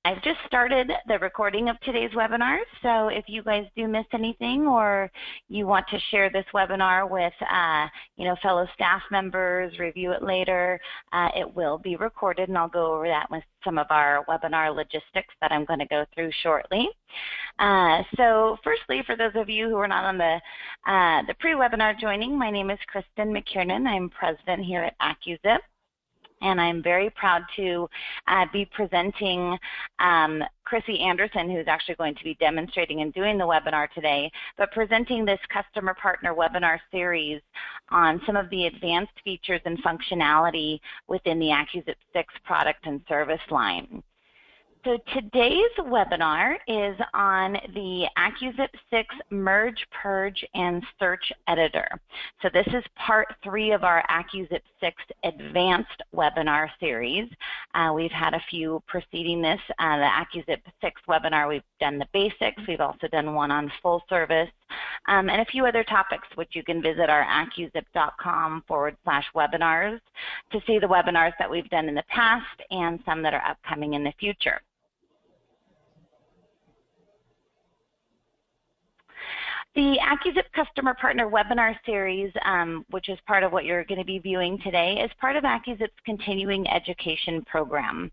I've just started the recording of today's webinar, so if you guys do miss anything or you want to share this webinar with fellow staff members, review it later, it will be recorded, and I'll go over that with some of our webinar logistics that I'm going to go through shortly. So firstly, for those of you who are not on the pre-webinar joining, my name is Kristen McKiernan. I'm president here at AccuZIP. And I'm very proud to be presenting Chrissy Anderson, who's actually going to be demonstrating and doing the webinar today, but presenting this customer partner webinar series on some of the advanced features and functionality within the AccuZIP6 product and service line. So today's webinar is on the AccuZIP6 Merge, Purge, and Search Editor. So this is part 3 of our AccuZIP6 Advanced webinar series. We've had a few preceding this. The AccuZIP6 webinar, we've done the basics. We've also done one on full service and a few other topics, which you can visit our AccuZIP.com/webinars to see the webinars that we've done in the past and some that are upcoming in the future. The AccuZIP Customer Partner Webinar Series, which is part of what you're going to be viewing today, is part of AccuZIP's continuing education program.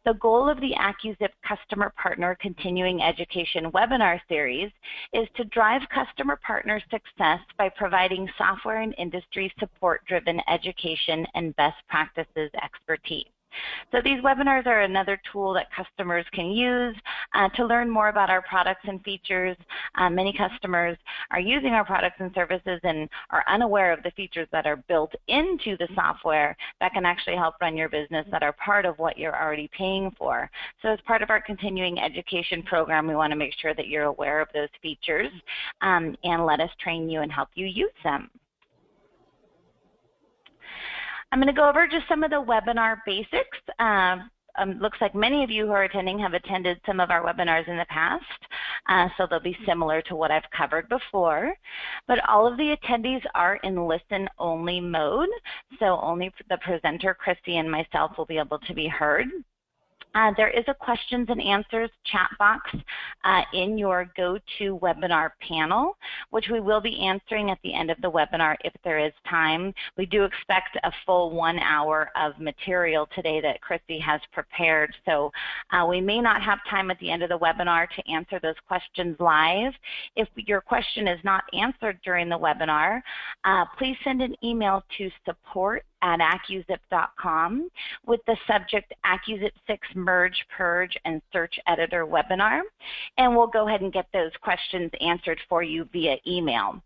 The goal of the AccuZIP Customer Partner Continuing Education Webinar Series is to drive customer partner success by providing software and industry support-driven education and best practices expertise. So these webinars are another tool that customers can use to learn more about our products and features. Many customers are using our products and services and are unaware of the features that are built into the software that can actually help run your business that are part of what you're already paying for. So as part of our continuing education program, we want to make sure that you're aware of those features and let us train you and help you use them. I'm going to go over just some of the webinar basics. Looks like many of you who are attending have attended some of our webinars in the past, so they'll be similar to what I've covered before. But all of the attendees are in listen-only mode, so only the presenter, Chrissy, and myself will be able to be heard. There is a questions and answers chat box in your GoToWebinar panel, which we will be answering at the end of the webinar if there is time. We do expect a full 1 hour of material today that Chrissy has prepared, so we may not have time at the end of the webinar to answer those questions live. If your question is not answered during the webinar, please send an email to support@AccuZIP.com with the subject AccuZIP6 Merge, Purge, and Search Editor webinar, and we'll go ahead and get those questions answered for you via email.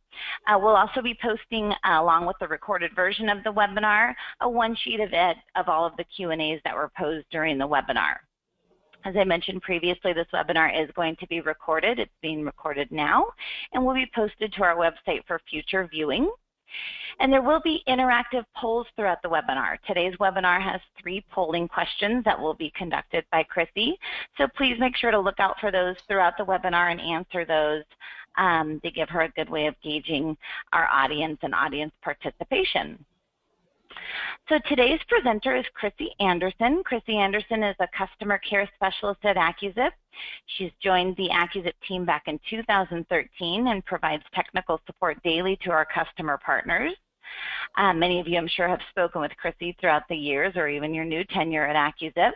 We'll also be posting, along with the recorded version of the webinar, a one-sheet of all of the Q&As that were posed during the webinar. As I mentioned previously, this webinar is going to be recorded. It's being recorded now, and will be posted to our website for future viewing. And there will be interactive polls throughout the webinar. Today's webinar has 3 polling questions that will be conducted by Chrissy, so please make sure to look out for those throughout the webinar and answer those to give her a good way of gauging our audience and audience participation. So today's presenter is Chrissy Anderson. Chrissy Anderson is a customer care specialist at AccuZIP. She's joined the AccuZIP team back in 2013 and provides technical support daily to our customer partners. Many of you, I'm sure, have spoken with Chrissy throughout the years or even your new tenure at AccuZIP.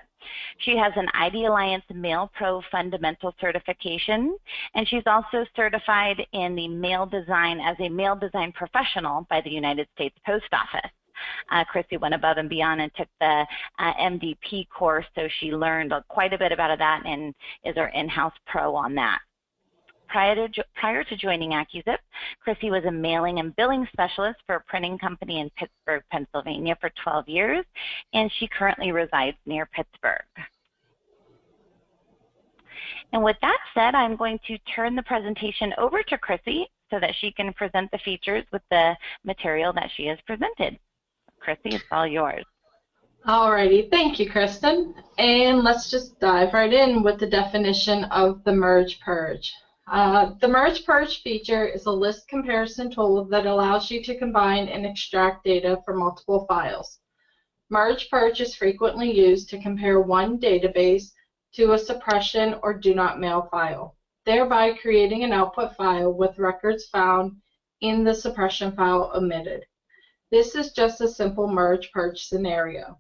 She has an ID Alliance Mail Pro Fundamental Certification, and she's also certified in the mail design as a mail design professional by the United States Post Office. Chrissy went above and beyond and took the MDP course, so she learned quite a bit about that and is our in-house pro on that. Prior to joining AccuZIP, Chrissy was a mailing and billing specialist for a printing company in Pittsburgh, Pennsylvania for 12 years, and she currently resides near Pittsburgh. And with that said, I'm going to turn the presentation over to Chrissy so that she can present the features with the material that she has presented. Chrissy, it's all yours. Alrighty, thank you, Kristen. And let's just dive right in with the definition of the merge-purge. The merge-purge feature is a list comparison tool that allows you to combine and extract data from multiple files. Merge-purge is frequently used to compare one database to a suppression or do not mail file, thereby creating an output file with records found in the suppression file omitted. This is just a simple merge-purge scenario.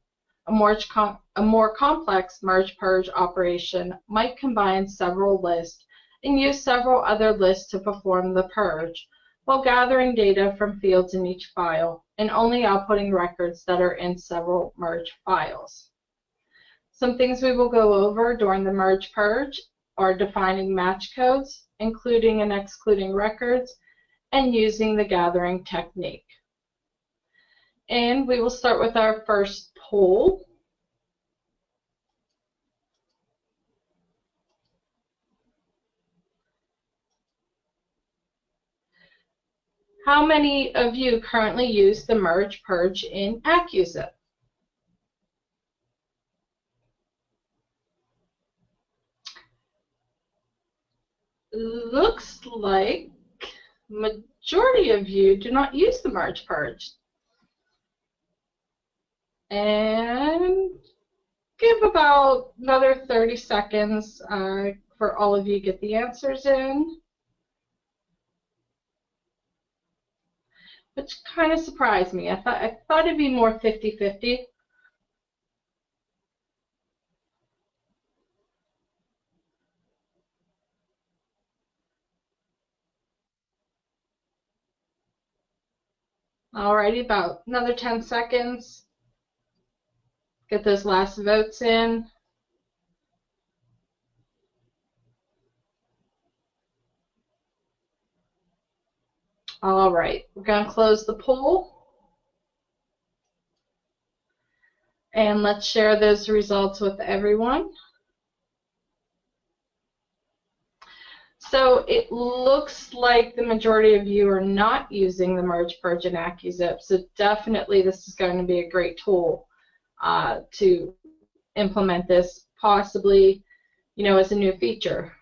A more complex merge-purge operation might combine several lists and use several other lists to perform the purge, while gathering data from fields in each file and only outputting records that are in several merge files. Some things we will go over during the merge-purge are defining match codes, including and excluding records, and using the gathering technique. And we will start with our first poll. How many of you currently use the merge-purge in AccuZIP? Looks like majority of you do not use the merge-purge. And give about another 30 seconds for all of you to get the answers in. Which kind of surprised me. I thought it'd be more 50-50. Alrighty, about another 10 seconds. Get those last votes in. All right, we're going to close the poll. And let's share those results with everyone. So it looks like the majority of you are not using the merge-purge in AccuZIP. So definitely this is going to be a great tool to implement this, possibly, as a new feature.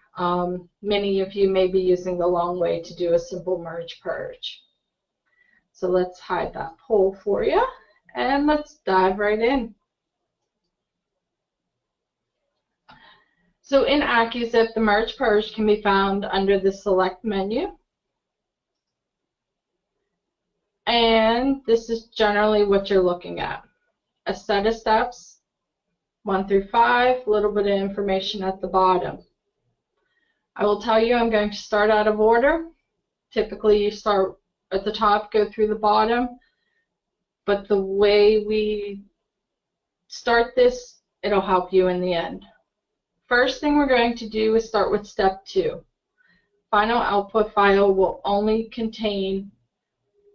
Many of you may be using the long way to do a simple merge-purge. So let's hide that poll for you, and let's dive right in. So in AccuZIP, the merge-purge can be found under the Select menu. And this is generally what you're looking at. A set of steps, 1 through 5, a little bit of information at the bottom. I will tell you I'm going to start out of order. Typically you start at the top, go through the bottom. But the way we start this, it'll help you in the end. First thing we're going to do is start with step 2. Final output file will only contain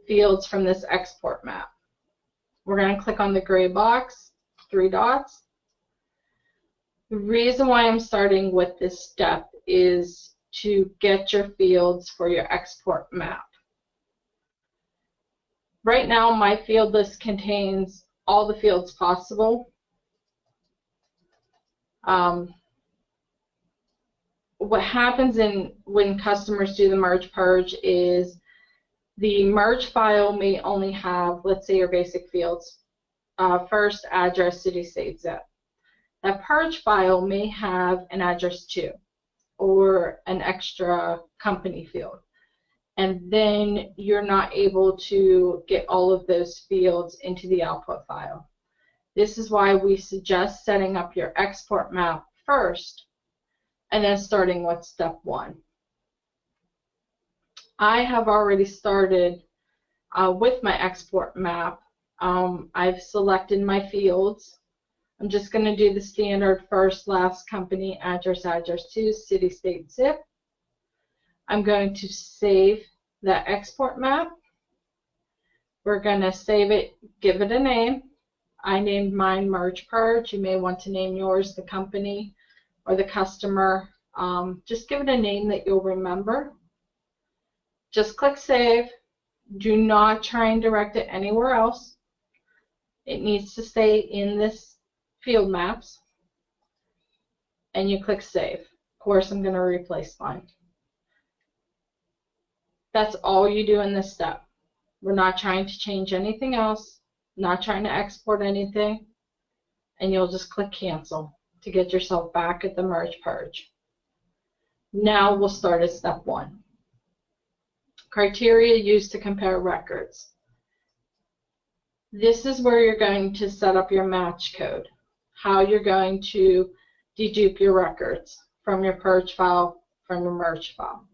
fields from this export map. We're going to click on the gray box, 3 dots. The reason why I'm starting with this step is to get your fields for your export map. Right now my field list contains all the fields possible. What happens when customers do the merge-purge is the merge file may only have, let's say, your basic fields, first, address, city, state, zip. That purge file may have an address too, or an extra company field. And then you're not able to get all of those fields into the output file. This is why we suggest setting up your export map first, and then starting with step 1. I have already started with my export map. I've selected my fields. I'm just going to do the standard first, last, company, address, address to, city, state, zip. I'm going to save that export map. We're going to save it, give it a name. I named mine merge-purge. You may want to name yours the company or the customer. Just give it a name that you'll remember. Just click save. Do not try and direct it anywhere else. It needs to stay in this field maps. And you click save. Of course, I'm going to replace mine. That's all you do in this step. We're not trying to change anything else, not trying to export anything, and you'll just click cancel to get yourself back at the merge purge. Now we'll start at step 1. Criteria used to compare records. This is where you're going to set up your match code, how you're going to dedupe your records from your purge file, from your merge file.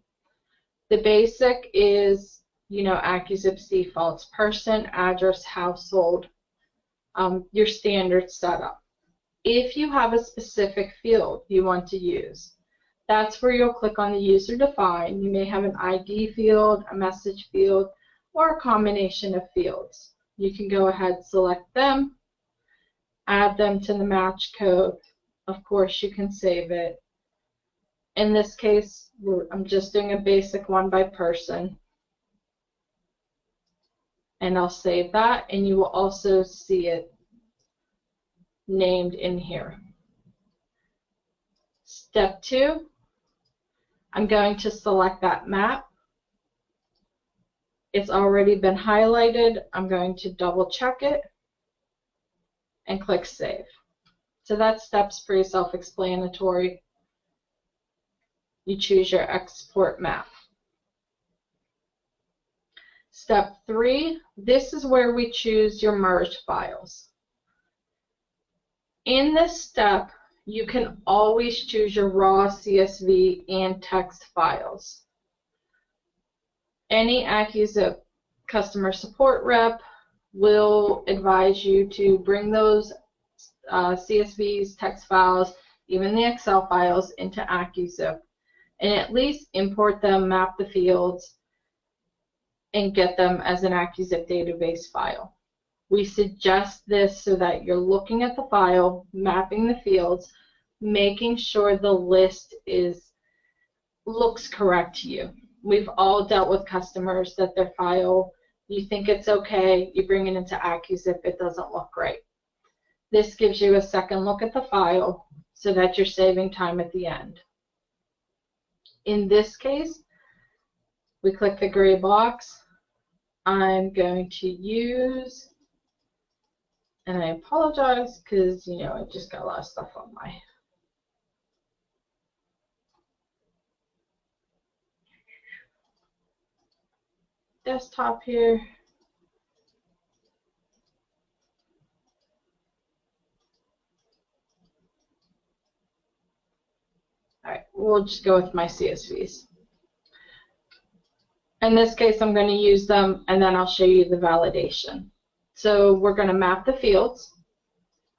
The basic is, AccuZIP's defaults: person, address, household, your standard setup. If you have a specific field you want to use, that's where you'll click on the user define. You may have an ID field, a message field, or a combination of fields. You can go ahead, select them, add them to the match code. Of course, you can save it. In this case, I'm just doing a basic one by person. And I'll save that, and you will also see it named in here. Step 2, I'm going to select that map. It's already been highlighted. I'm going to double check it and click Save. So that step's pretty self-explanatory. You choose your export map. Step 3, this is where we choose your merge files. In this step, you can always choose your raw CSV and text files. Any AccuZIP customer support rep will advise you to bring those CSVs, text files, even the Excel files into AccuZIP, and at least import them, map the fields, and get them as an AccuZIP database file. We suggest this so that you're looking at the file, mapping the fields, making sure the list looks correct to you. We've all dealt with customers that their file, you think it's okay, you bring it into AccuZIP, it doesn't look right. This gives you a second look at the file so that you're saving time at the end. In this case, we click the gray box. I'm going to use, and I apologize because, I just got a lot of stuff on my desktop here. All right, we'll just go with my CSVs. In this case, I'm going to use them, and then I'll show you the validation. So we're going to map the fields.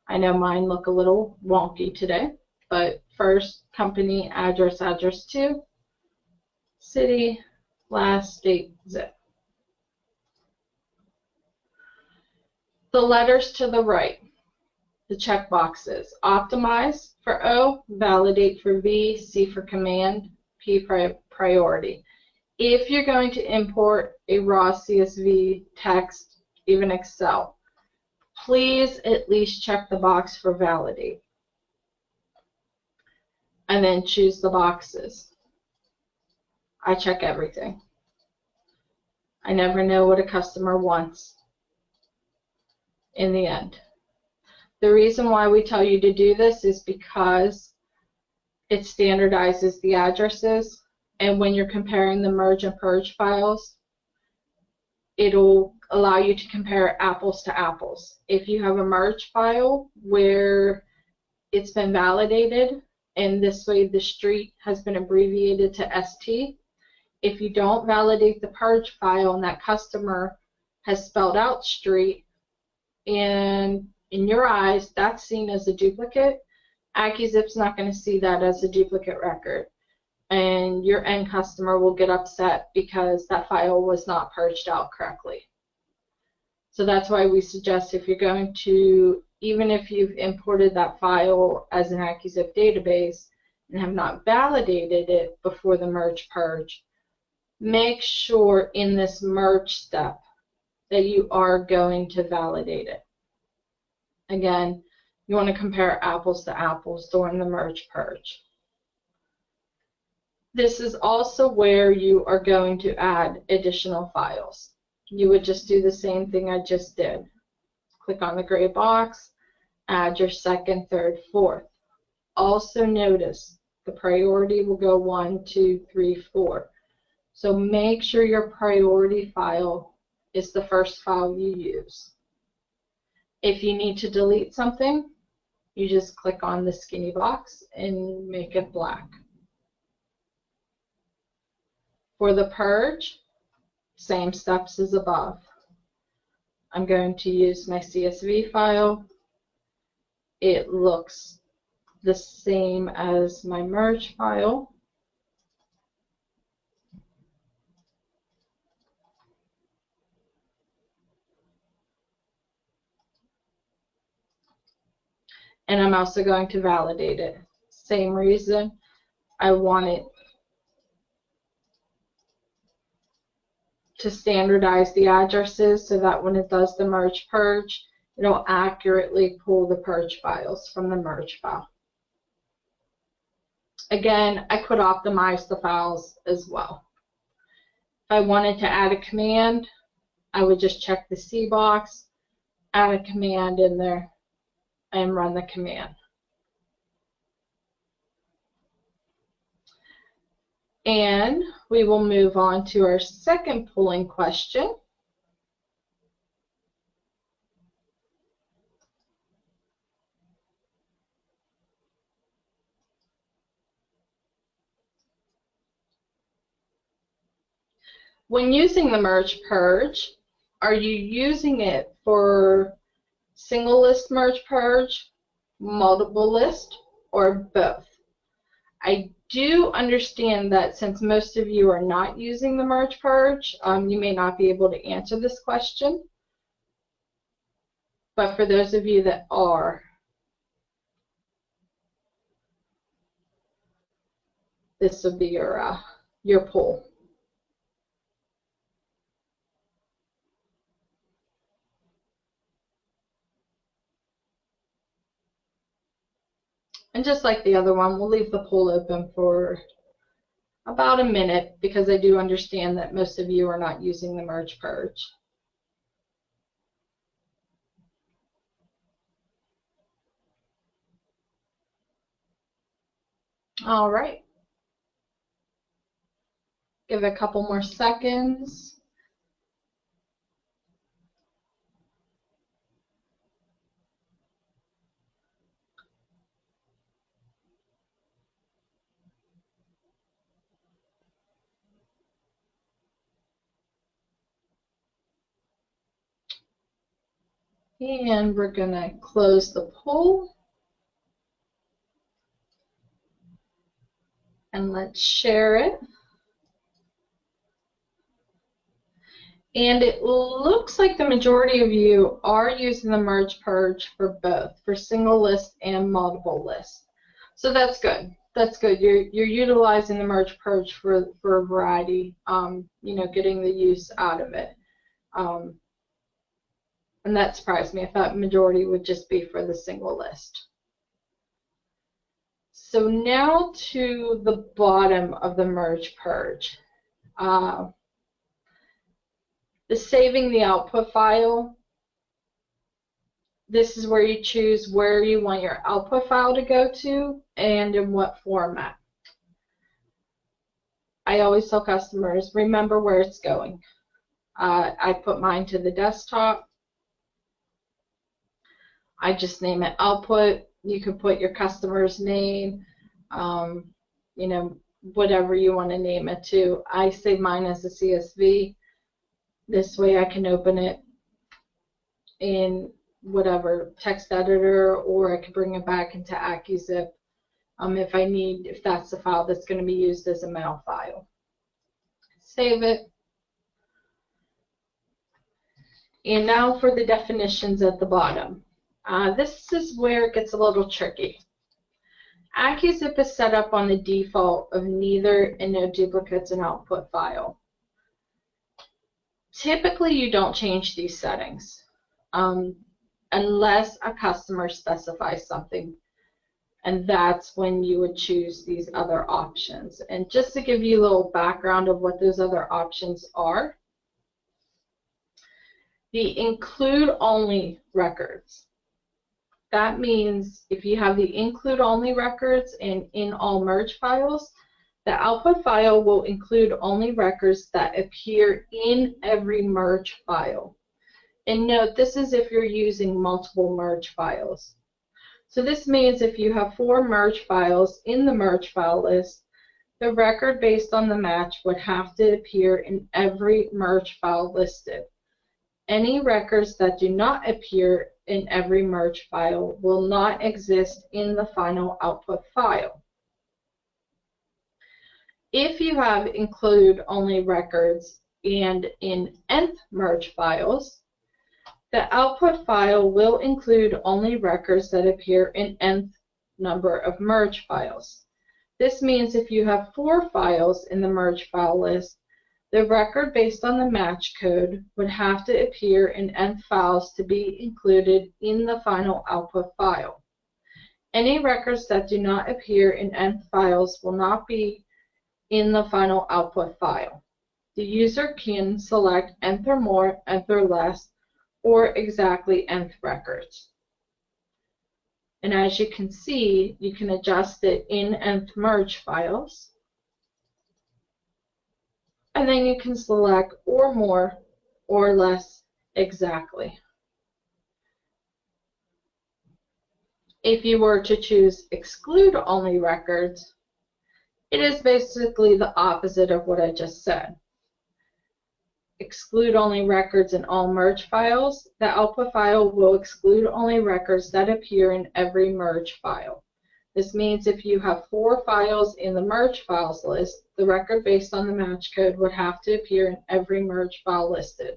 I know mine look a little wonky today, but first, company, address, address 2, city, last, state, zip. The letters to the right, the check boxes: optimize for O, validate for V, C for command, P for priority. If you're going to import a raw CSV, text, even Excel, please at least check the box for validate. And then choose the boxes. I check everything. I never know what a customer wants in the end. The reason why we tell you to do this is because it standardizes the addresses. And when you're comparing the merge and purge files, it'll allow you to compare apples to apples. If you have a merge file where it's been validated, and this way the street has been abbreviated to ST, if you don't validate the purge file and that customer has spelled out street, and in your eyes that's seen as a duplicate, AccuZIP's not going to see that as a duplicate record. And your end customer will get upset because that file was not purged out correctly. So that's why we suggest, if you're going to, even if you've imported that file as an AccuZIP database and have not validated it before the merge purge, make sure in this merge step that you are going to validate it. Again, you want to compare apples to apples during the merge purge. This is also where you are going to add additional files. You would just do the same thing I just did. Click on the gray box, add your second, third, fourth. Also notice the priority will go 1, 2, 3, 4. So make sure your priority file is the first file you use. If you need to delete something, you just click on the skinny box and make it black. For the purge, same steps as above. I'm going to use my CSV file. It looks the same as my merge file. And I'm also going to validate it. Same reason, I want it to standardize the addresses so that when it does the merge purge, it'll accurately pull the purge files from the merge file. Again, I could optimize the files as well. If I wanted to add a command, I would just check the C box, add a command in there, and run the command. And we will move on to our second polling question. When using the merge purge, are you using it for single list merge purge, multiple list, or both? I do understand that since most of you are not using the merge purge, you may not be able to answer this question. But for those of you that are, this will be your poll. And just like the other one, we'll leave the poll open for about a minute because I do understand that most of you are not using the merge purge. All right. Give it a couple more seconds. And we're going to close the poll. And let's share it. And it looks like the majority of you are using the merge purge for both, for single list and multiple list. So that's good. That's good. You're utilizing the merge purge for a variety, you know, getting the use out of it. And that surprised me. I thought majority would just be for the single list. So now to the bottom of the merge purge. The saving the output file. This is where you choose where you want your output file to go to and in what format. I always tell customers, remember where it's going. I put mine to the desktop. I just name it output. You could put your customer's name, you know, whatever you want to name it to. I save mine as a CSV. This way I can open it in whatever text editor, or I can bring it back into AccuZIP if that's the file that's going to be used as a mail file. Save it. And now for the definitions at the bottom. This is where it gets a little tricky. AccuZIP is set up on the default of neither and no duplicates in output file. Typically, you don't change these settings unless a customer specifies something, and that's when you would choose these other options. And just to give you a little background of what those other options are, the include only records. That means if you have the include only records and in all merge files, the output file will include only records that appear in every merge file. And note, this is if you're using multiple merge files. So this means if you have 4 merge files in the merge file list, the record based on the match would have to appear in every merge file listed. Any records that do not appear in every merge file will not exist in the final output file. If you have include only records and in nth merge files, the output file will include only records that appear in nth number of merge files. This means if you have 4 files in the merge file list, the record based on the match code would have to appear in nth files to be included in the final output file. Any records that do not appear in nth files will not be in the final output file. The user can select nth or more, nth or less, or exactly nth records. And as you can see, you can adjust it in nth merge files. And then you can select or more or less exactly. If you were to choose exclude only records, it is basically the opposite of what I just said. Exclude only records in all merge files. The output file will exclude only records that appear in every merge file. This means if you have 4 files in the merge files list, the record based on the match code would have to appear in every merge file listed.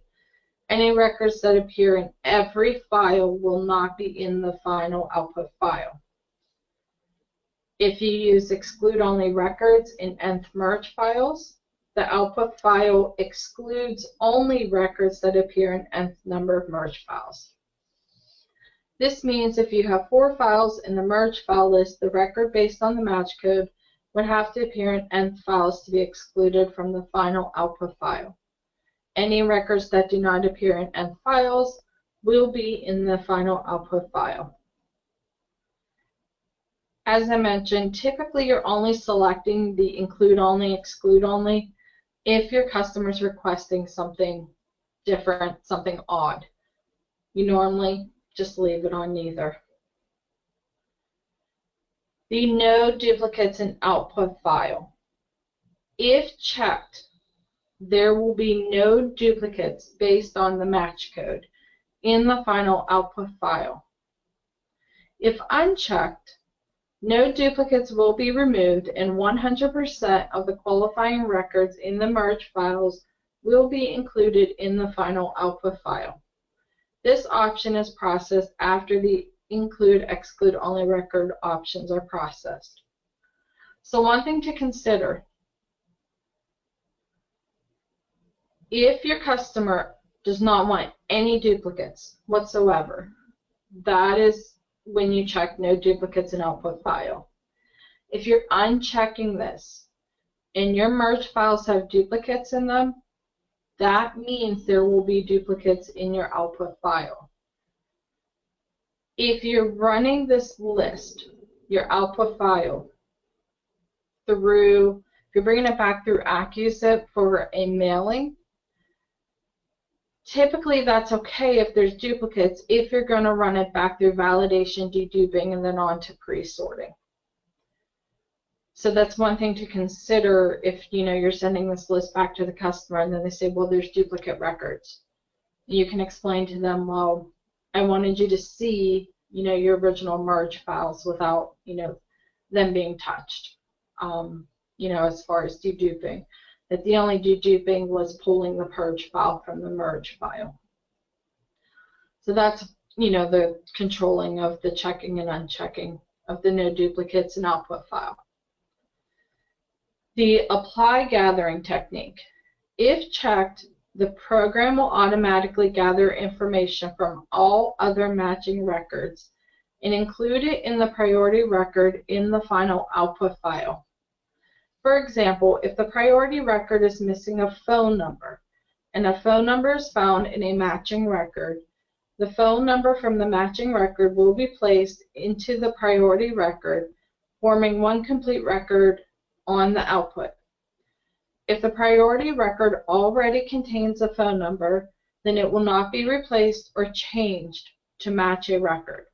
Any records that appear in every file will not be in the final output file. If you use exclude only records in nth merge files, the output file excludes only records that appear in nth number of merge files. This means if you have 4 files in the merge file list, the record based on the match code would have to appear in nth files to be excluded from the final output file. Any records that do not appear in nth files will be in the final output file. As I mentioned, typically you're only selecting the include only, exclude only if your customer is requesting something different, something odd. You normally just leave it on neither. The no duplicates in output file. If checked, there will be no duplicates based on the match code in the final output file. If unchecked, no duplicates will be removed and 100% of the qualifying records in the merge files will be included in the final output file. This option is processed after the include, exclude only record options are processed. So one thing to consider, if your customer does not want any duplicates whatsoever, that is when you check no duplicates in output file. If you're unchecking this and your merge files have duplicates in them, that means there will be duplicates in your output file. If you're running this list, your output file, if you're bringing it back through AccuZIP for a mailing, typically that's okay if there's duplicates if you're going to run it back through validation, deduping, and then on to pre-sorting. So that's one thing to consider if you're sending this list back to the customer and then they say, well, there's duplicate records. You can explain to them, well, I wanted you to see your original merge files without them being touched. As far as deduping, that the only deduping was pulling the purge file from the merge file. So that's the controlling of the checking and unchecking of the no duplicates in output file. The apply gathering technique. If checked, the program will automatically gather information from all other matching records and include it in the priority record in the final output file. For example, if the priority record is missing a phone number and a phone number is found in a matching record, The phone number from the matching record will be placed into the priority record, forming one complete record on the output. If the priority record already contains a phone number, then it will not be replaced or changed to match a record.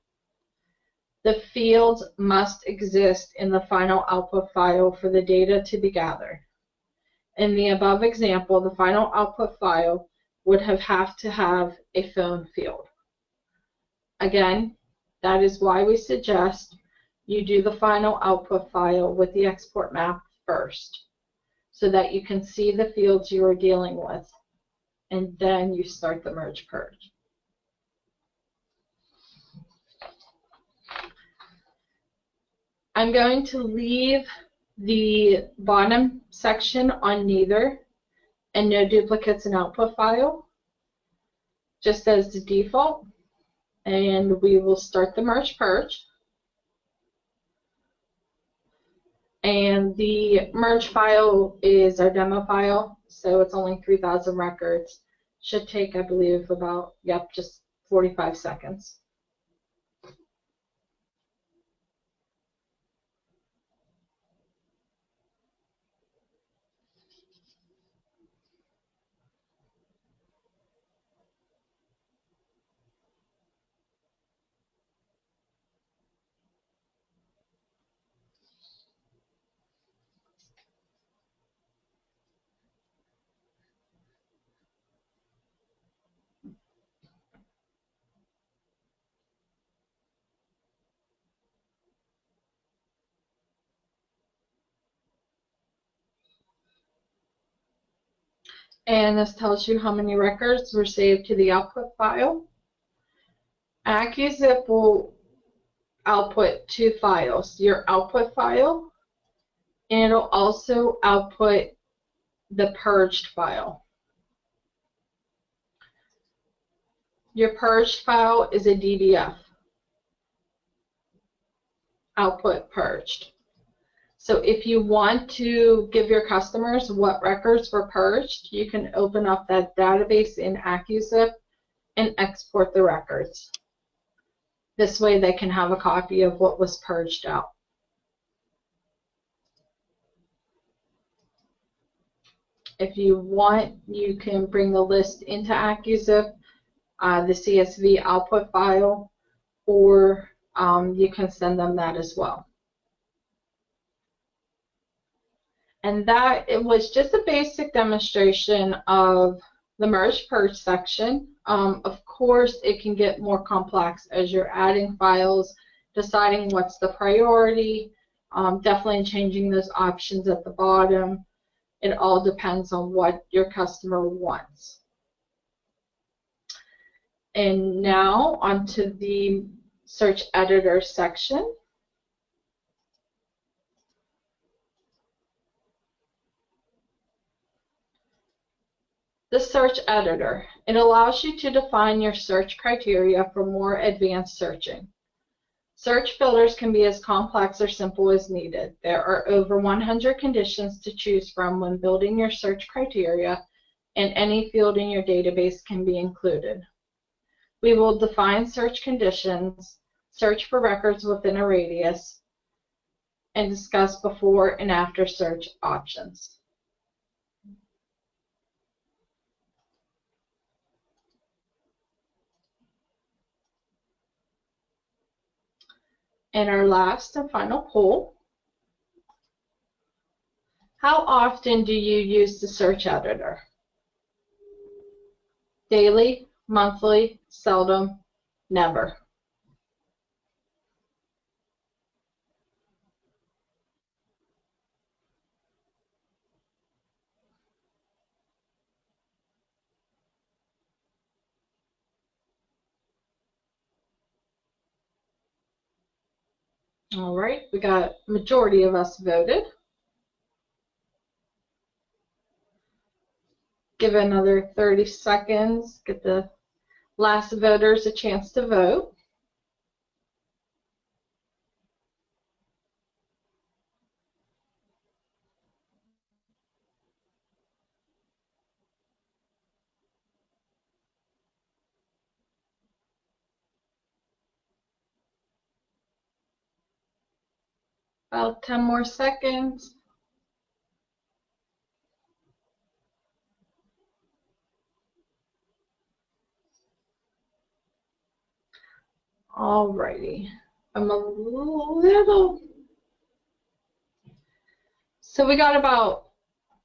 The fields must exist in the final output file for the data to be gathered. In the above example, the final output file would have to have a phone field. Again, that is why we suggest you do the final output file with the export map first, so that you can see the fields you are dealing with, and then you start the merge purge. I'm going to leave the bottom section on neither and no duplicates in output file, just as the default, and we will start the merge purge. And the merge file is our demo file, so it's only 3,000 records. Should take, I believe, about, just 45 seconds. And this tells you how many records were saved to the output file. AccuZIP will output two files, your output file, and it'll also output the purged file. Your purged file is a DDF, output purged. So if you want to give your customers what records were purged, you can open up that database in AccuZIP and export the records. This way they can have a copy of what was purged out. If you want, you can bring the list into AccuZIP, the CSV output file, or you can send them that as well. And that, it was just a basic demonstration of the merge purge section. Of course, it can get more complex as you're adding files, deciding what's the priority, definitely changing those options at the bottom. It all depends on what your customer wants. And now onto the search editor section. The search editor. It allows you to define your search criteria for more advanced searching. Search filters can be as complex or simple as needed. There are over 100 conditions to choose from when building your search criteria, and any field in your database can be included. We will define search conditions, search for records within a radius, and discuss before and after search options. And our last and final poll: how often do you use the search editor? Daily, monthly, seldom, never. All right, we got majority of us voted. Give it another 30 seconds, get the last voters a chance to vote. About 10 more seconds. Alrighty. I'm a little. So we got about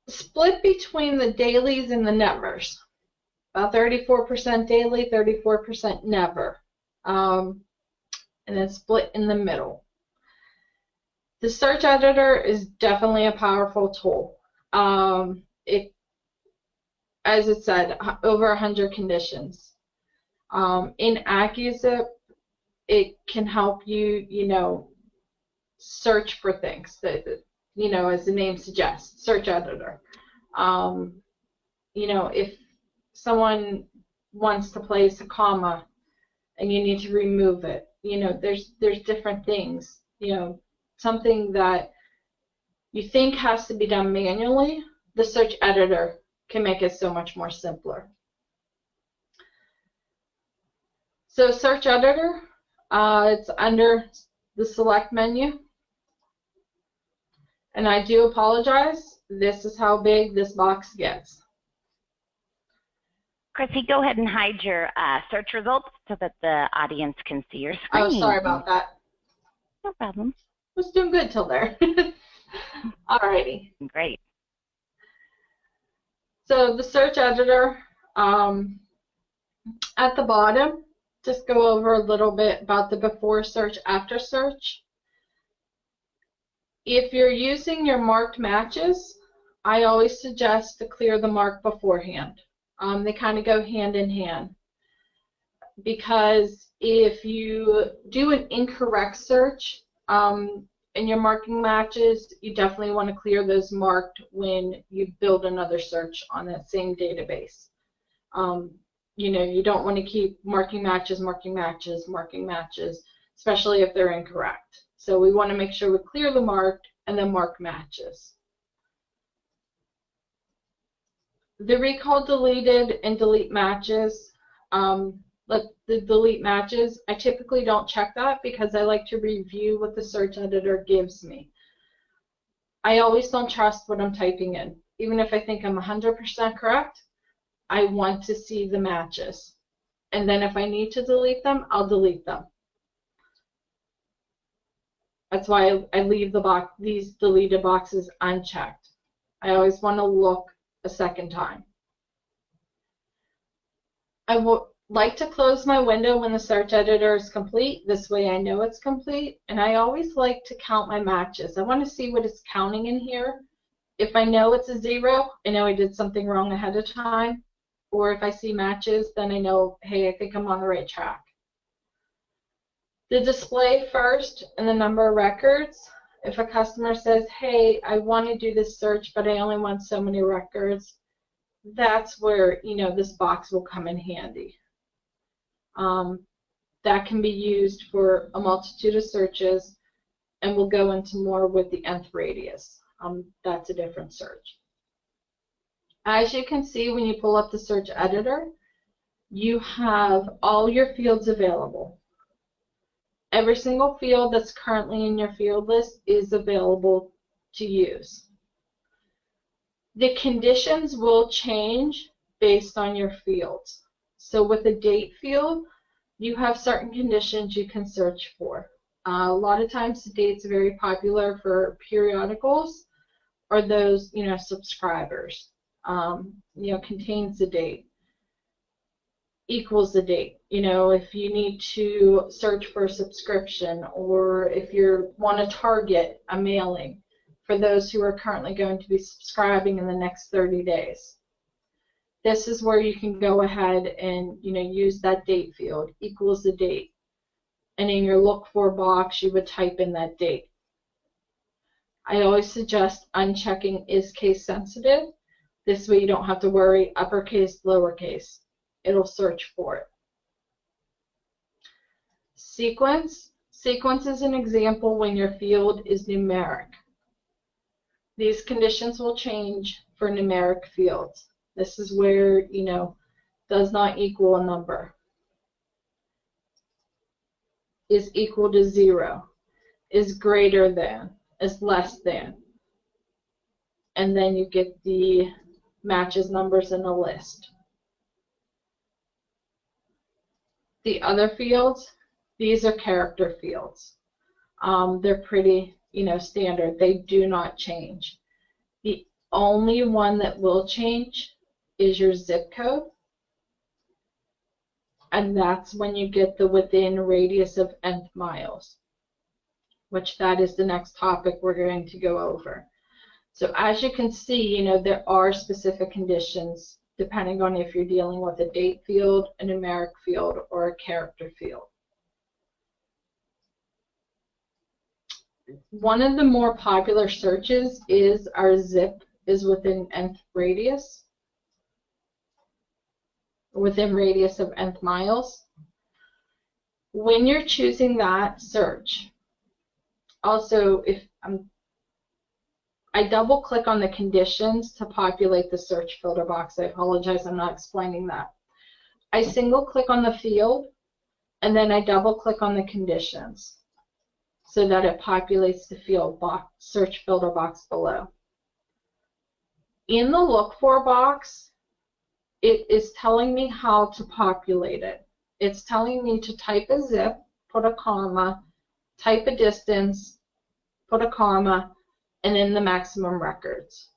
split between the dailies and the nevers. About 34% daily, 34% never. And then split in the middle. The search editor is definitely a powerful tool. As it said, over 100 conditions. In AccuZIP, it can help you, search for things that, as the name suggests, search editor. If someone wants to place a comma and you need to remove it, there's different things, something that you think has to be done manually, the search editor can make it so much more simpler. So search editor, it's under the select menu. And I do apologize, this is how big this box gets. Chrissy, go ahead and hide your search results so that the audience can see your screen. Oh, sorry about that. No problem. I was doing good till there. Alrighty. Great. So the search editor, at the bottom, just go over a little bit about the before search, after search. If you're using your marked matches, I always suggest to clear the mark beforehand. They kind of go hand in hand. Because if you do an incorrect search in your marking matches, you definitely want to clear those marked when you build another search on that same database. You don't want to keep marking matches, especially if they're incorrect. So we want to make sure we clear the marked and then mark matches. The recall deleted and delete matches, the delete matches, I typically don't check that because I like to review what the search editor gives me. I always don't trust what I'm typing in. Even if I think I'm 100% correct, I want to see the matches. And then if I need to delete them, I'll delete them. That's why I leave these deleted boxes unchecked. I always want to look a second time. I would like to close my window when the search editor is complete. This way I know it's complete. And I always like to count my matches. I want to see what it's counting in here. If I know it's a 0, I know I did something wrong ahead of time. Or if I see matches, then I know, hey, I think I'm on the right track. The display first and the number of records. If a customer says, hey, I want to do this search, but I only want so many records, that's where, this box will come in handy. That can be used for a multitude of searches, and we'll go into more with the nth radius. That's a different search. As you can see, when you pull up the search editor, you have all your fields available. Every single field that's currently in your field list is available to use. The conditions will change based on your fields. So with the date field, you have certain conditions you can search for. A lot of times the date's very popular for periodicals or those, subscribers. Contains the date, equals the date. If you need to search for a subscription, or if you want to target a mailing for those who are currently going to be subscribing in the next 30 days. This is where you can go ahead and use that date field, equals the date. And in your look for box, you would type in that date. I always suggest unchecking is case sensitive. This way you don't have to worry uppercase, lowercase. It'll search for it. Sequence. Sequence is an example when your field is numeric. These conditions will change for numeric fields. This is where, does not equal a number. Is equal to 0. Is greater than. is less than. And then you get the matches numbers in a list. The other fields, these are character fields. They're pretty, standard. They do not change. The only one that will change is your zip code. And that's when you get the within radius of nth miles, which that is the next topic we're going to go over. So as you can see, there are specific conditions depending on if you're dealing with a date field, a numeric field, or a character field. One of the more popular searches is our zip is within nth radius, within radius of nth miles. When you're choosing that search, also if I double click on the conditions to populate the search filter box. I apologize, I'm not explaining that. I single click on the field and then I double click on the conditions so that it populates the field box, search filter box below. In the look for box, it is telling me how to populate it. It's telling me to type a zip, put a comma, type a distance, put a comma, and then the maximum records.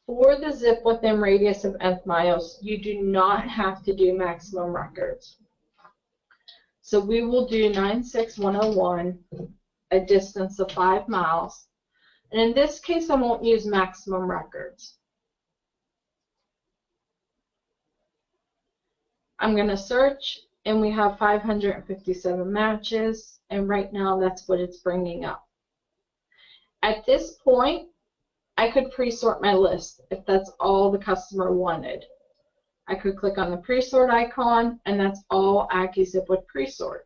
For the zip within radius of nth miles, you do not have to do maximum records. So we will do 96101, a distance of 5 miles. And in this case, I won't use maximum records. I'm going to search, and we have 557 matches, and right now that's what it's bringing up. At this point, I could pre-sort my list if that's all the customer wanted. I could click on the pre-sort icon, and that's all AccuZIP would pre-sort.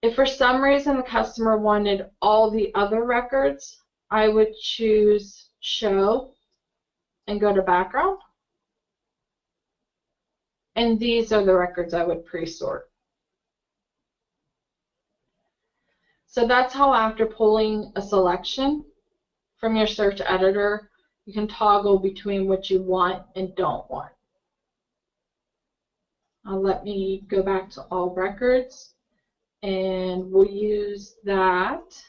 If for some reason the customer wanted all the other records, I would choose Show and go to Background. And these are the records I would pre-sort. So that's how, after pulling a selection from your search editor, you can toggle between what you want and don't want. Let me go back to all records, and we'll use that.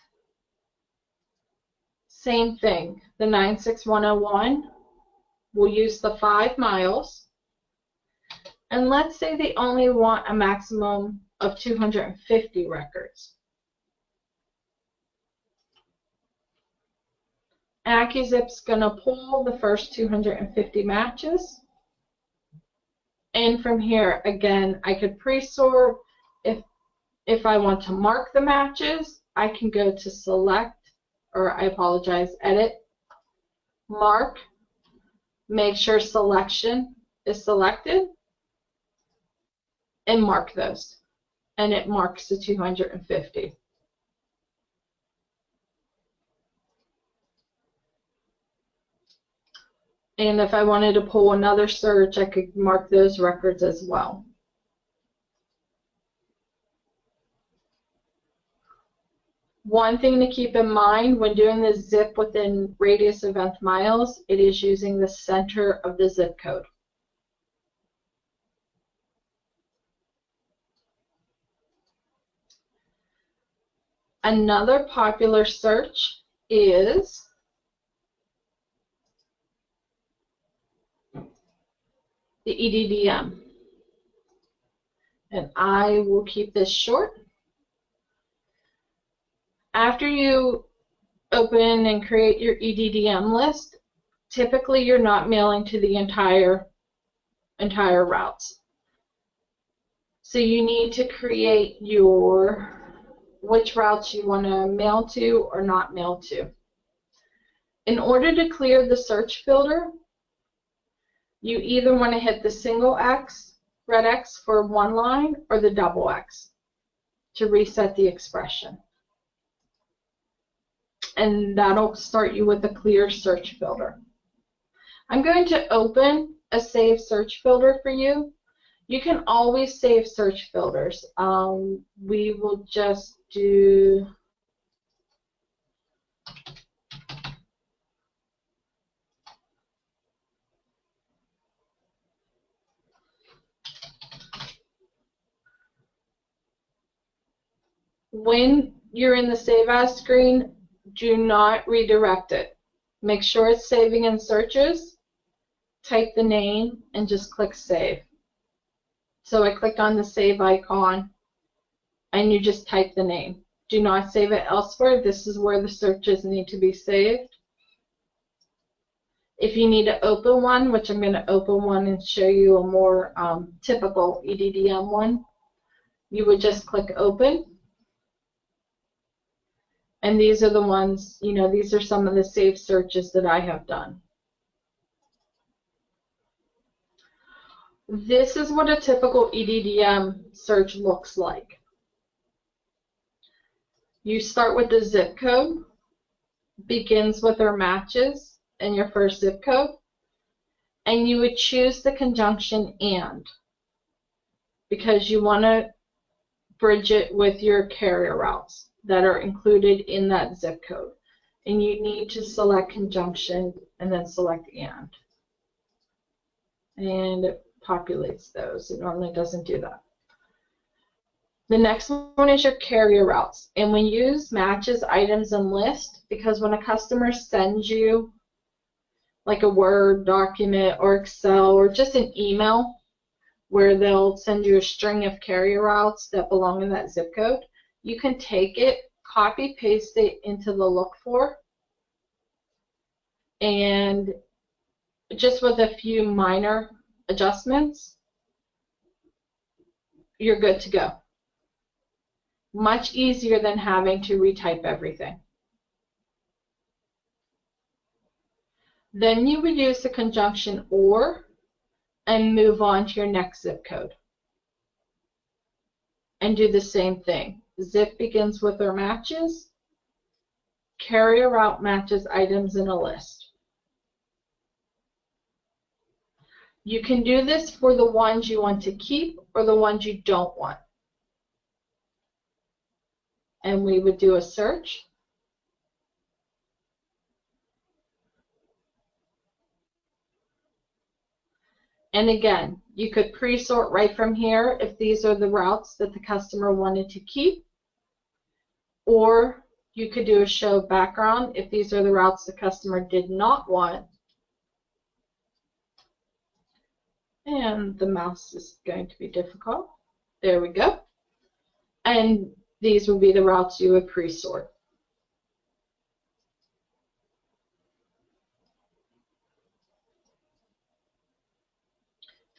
Same thing, the 96101, we'll use the 5 miles. And let's say they only want a maximum of 250 records. AccuZIP's going to pull the first 250 matches. And from here, again, I could pre-sort. If I want to mark the matches, I can go to Select, or I apologize, Edit, Mark, make sure Selection is selected, and mark those. And it marks the 250. And if I wanted to pull another search, I could mark those records as well. One thing to keep in mind when doing the zip within radius of nth miles, it is using the center of the zip code. Another popular search is the EDDM. And I will keep this short. After you open and create your EDDM list, typically you're not mailing to the entire routes. So you need to create which routes you want to mail to or not mail to. In order to clear the search filter, you either want to hit the single X, red X for one line, or the double X to reset the expression. And that'll start you with a clear search filter. I'm going to open a save search filter for you. You can always save search filters. We will just do When you're in the Save As screen, do not redirect it. Make sure it's saving in searches, type the name, and just click Save. So I click on the Save icon, and you just type the name. Do not save it elsewhere. This is where the searches need to be saved. If you need to open one, which I'm going to open one and show you a more typical EDDM one, you would just click Open. And these are the ones, you know, these are some of the saved searches that I have done. This is what a typical EDDM search looks like. You start with the zip code, begins with or matches in your first zip code, and you would choose the conjunction and, because you want to bridge it with your carrier routes that are included in that zip code. And you need to select conjunction and then select and. And it populates those. It normally doesn't do that. The next one is your carrier routes. And we use matches, items, and list because when a customer sends you like a Word document or Excel or just an email where they'll send you a string of carrier routes that belong in that zip code, you can take it, copy, paste it into the look for, and just with a few minor adjustments, you're good to go. Much easier than having to retype everything. Then you would use the conjunction or and move on to your next zip code. And do the same thing. Zip begins with or matches. Carrier route matches items in a list. You can do this for the ones you want to keep or the ones you don't want. And we would do a search. And again, you could pre-sort right from here if these are the routes that the customer wanted to keep, or you could do a show background if these are the routes the customer did not want. And the mouse is going to be difficult. There we go. And these would be the routes you would pre-sort.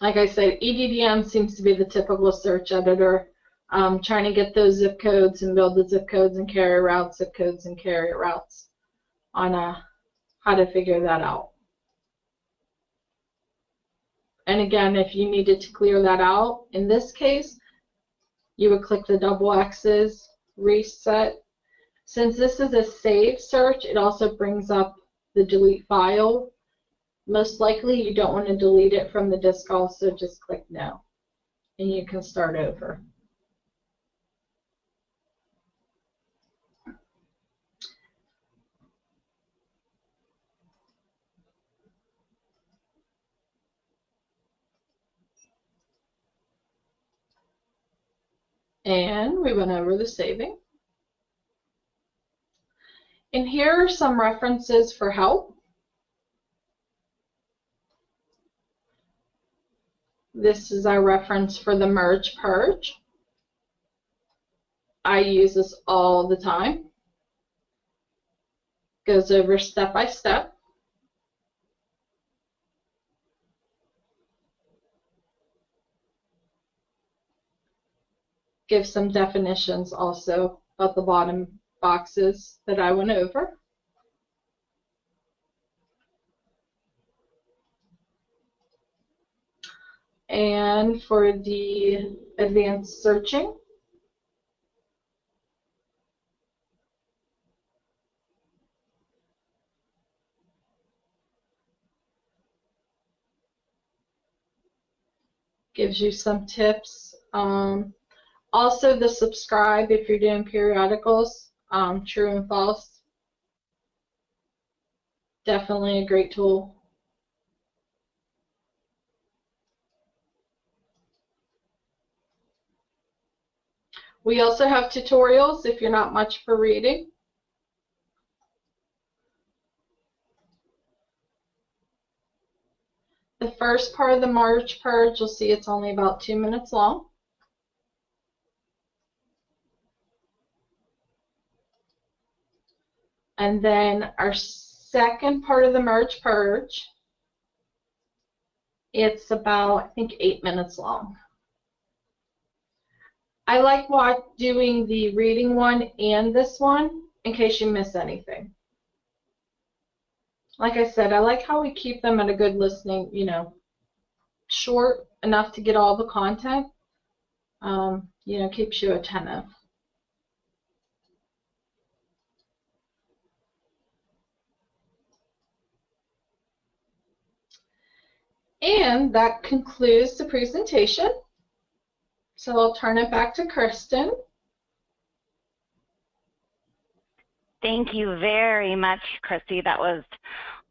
Like I said, EDDM seems to be the typical search editor, trying to get those zip codes and build the zip codes and carrier routes, zip codes and carrier routes on how to figure that out. And again, if you needed to clear that out, in this case, you would click the double X's, reset. Since this is a saved search, it also brings up the delete file. Most likely you don't want to delete it from the disk also, just click no. And you can start over. And we went over the saving. And here are some references for help. This is our reference for the merge-purge. I use this all the time. Goes over step by step. Give some definitions also about the bottom boxes that I went over. And for the advanced searching, gives you some tips. Also the subscribe if you're doing periodicals, true and false. Definitely a great tool. We also have tutorials if you're not much for reading. The first part of the merge purge, you'll see it's only about 2 minutes long. And then our second part of the merge purge, it's about, I think, 8 minutes long. I like doing the reading one and this one in case you miss anything. Like I said, I like how we keep them at a good listening, you know, short enough to get all the content, you know, keeps you attentive. And that concludes the presentation. So I'll turn it back to Kristen. Thank you very much, Chrissy. That was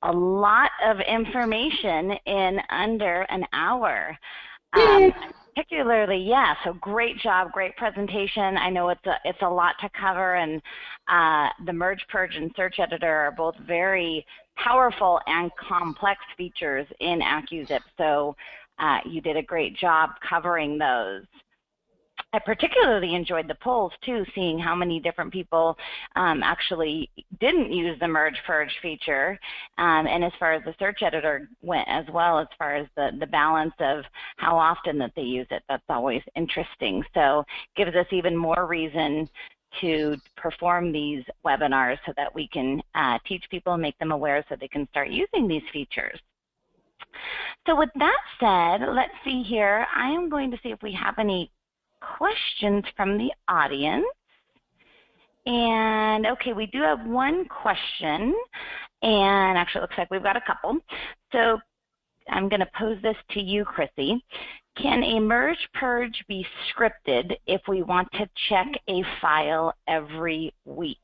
a lot of information in under an hour. Particularly, yeah, so great job, great presentation. I know it's a lot to cover, and the Merge, Purge, and Search Editor are both very powerful and complex features in AccuZIP, so you did a great job covering those. I particularly enjoyed the polls too, seeing how many different people actually didn't use the merge purge feature, and as far as the search editor went as well, as far as the balance of how often that they use it. That's always interesting. So gives us even more reason to perform these webinars so that we can teach people and make them aware so they can start using these features. So with that said, let's see here. I am going to see if we have any questions from the audience. And okay, we do have one question, and actually it looks like we've got a couple. So I'm going to pose this to you, Chrissy. Can a merge purge be scripted if we want to check a file every week?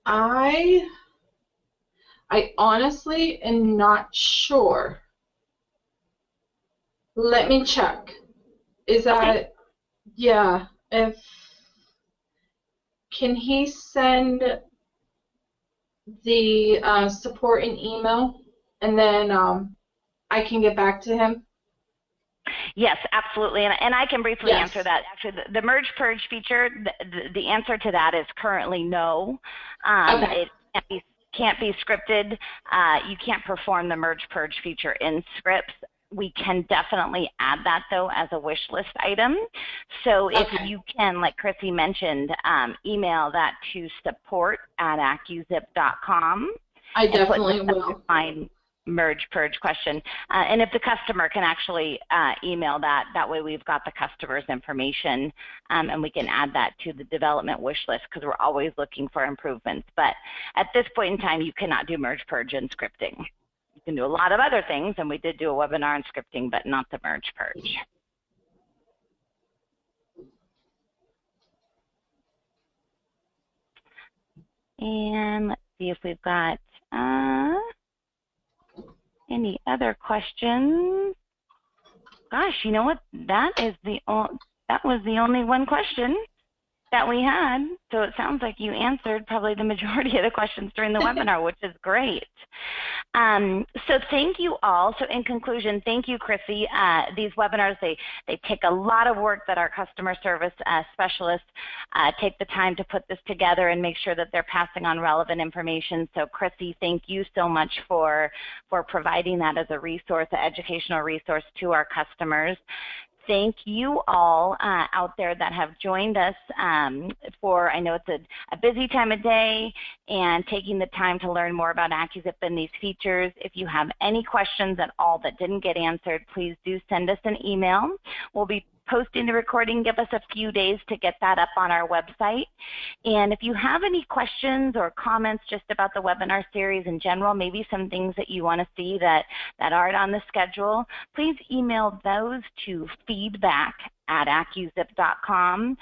I honestly am not sure. Let me check. Is that, okay. Yeah, can he send the support an email, and then I can get back to him? Yes, absolutely, and I can briefly answer that. Actually, the merge purge feature, the answer to that is currently no. Okay. It can't be scripted. You can't perform the merge purge feature in scripts. We can definitely add that, though, as a wish list item. So if you can, like Chrissy mentioned, email that to support@accuzip.com. I definitely will. Find merge purge question. And if the customer can actually email that, that way we've got the customer's information, and we can add that to the development wish list, because we're always looking for improvements. But at this point in time, you cannot do merge purge and scripting. You can do a lot of other things, and we did do a webinar on scripting, but not the merge purge. And let's see if we've got any other questions. Gosh, you know what? That was the only one question that we had. So it sounds like you answered probably the majority of the questions during the webinar, which is great. So thank you all. So in conclusion, thank you, Chrissy. These webinars, they take a lot of work that our customer service specialists take the time to put this together and make sure that they're passing on relevant information. So Chrissy, thank you so much for providing that as a resource, an educational resource to our customers. Thank you all out there that have joined us for, I know it's a busy time of day, and taking the time to learn more about AccuZIP and these features. If you have any questions at all that didn't get answered, please do send us an email. We'll be posting the recording. Give us a few days to get that up on our website. And if you have any questions or comments just about the webinar series in general, maybe some things that you want to see that aren't on the schedule, please email those to feedback accuzip.com.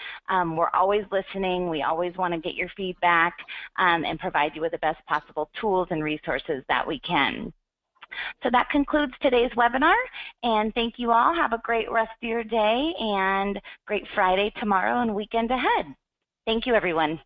We're always listening. We always want to get your feedback and provide you with the best possible tools and resources that we can. So that concludes today's webinar, and thank you all. Have a great rest of your day and great Friday tomorrow and weekend ahead. Thank you, everyone.